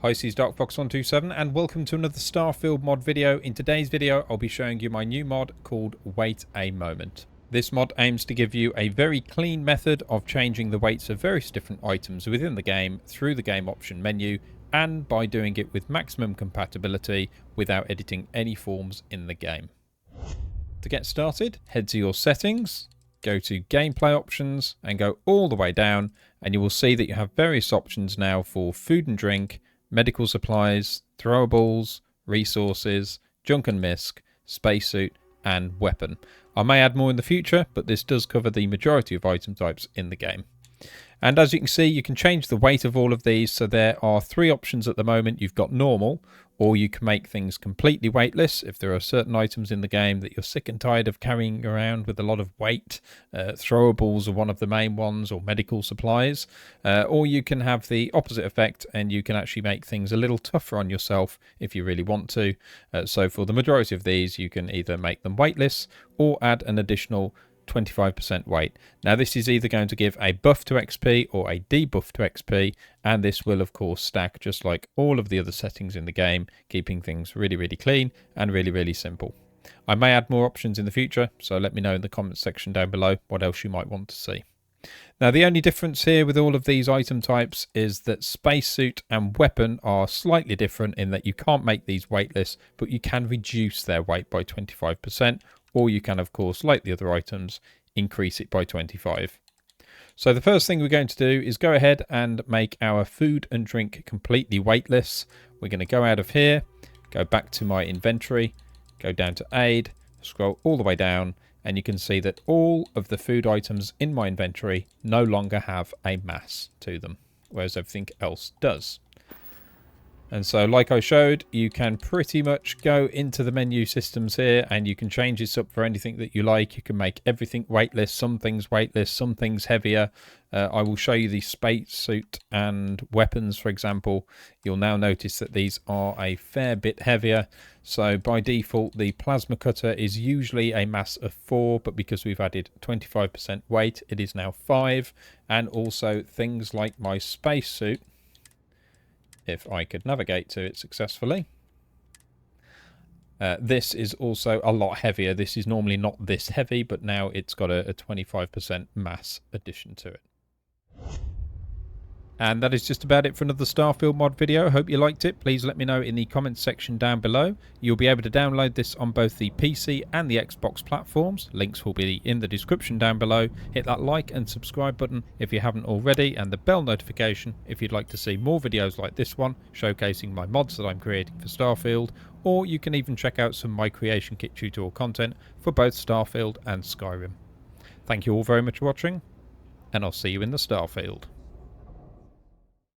Hi, this is DarkFox127 and welcome to another Starfield mod video. In today's video I'll be showing you my new mod called Wait a Moment. This mod aims to give you a very clean method of changing the weights of various different items within the game through the game option menu, and by doing it with maximum compatibility without editing any forms in the game. To get started, head to your settings, go to gameplay options and go all the way down, and you will see that you have various options now for food and drink, medical supplies, throwables, resources, junk and misc, spacesuit and weapon. I may add more in the future, but this does cover the majority of item types in the game. And as you can see, you can change the weight of all of these. So there are three options at the moment. You've got normal, or you can make things completely weightless if there are certain items in the game that you're sick and tired of carrying around with a lot of weight. Throwables are one of the main ones, or medical supplies. Or you can have the opposite effect and you can actually make things a little tougher on yourself if you really want to. So for the majority of these, you can either make them weightless or add an additional 25% weight. Now this is either going to give a buff to XP or a debuff to XP, and this will of course stack just like all of the other settings in the game, keeping things really clean and really simple. I may add more options in the future, so let me know in the comments section down below what else you might want to see. Now the only difference here with all of these item types is that spacesuit and weapon are slightly different in that you can't make these weightless, but you can reduce their weight by 25%, or you can of course, like the other items, increase it by 25. So the first thing we're going to do is go ahead and make our food and drink completely weightless. We're going to go out of here, go back to my inventory, go down to aid, scroll all the way down, and you can see that all of the food items in my inventory no longer have a mass to them, whereas everything else does. And so like I showed, you can pretty much go into the menu systems here and you can change this up for anything that you like. You can make everything weightless, some things weightless, some things heavier. I will show you the spacesuit and weapons, for example. You'll now notice that these are a fair bit heavier. So by default, the plasma cutter is usually a mass of 4, but because we've added 25% weight, it is now 5. And also things like my spacesuit, if I could navigate to it successfully. This is also a lot heavier. This is normally not this heavy, but now it's got a 25% mass addition to it. And that is just about it for another Starfield mod video. Hope you liked it. Please let me know in the comments section down below. You'll be able to download this on both the PC and the Xbox platforms. Links will be in the description down below. Hit that like and subscribe button if you haven't already, and the bell notification if you'd like to see more videos like this one showcasing my mods that I'm creating for Starfield, or you can even check out some My Creation Kit tutorial content for both Starfield and Skyrim. Thank you all very much for watching, and I'll see you in the Starfield.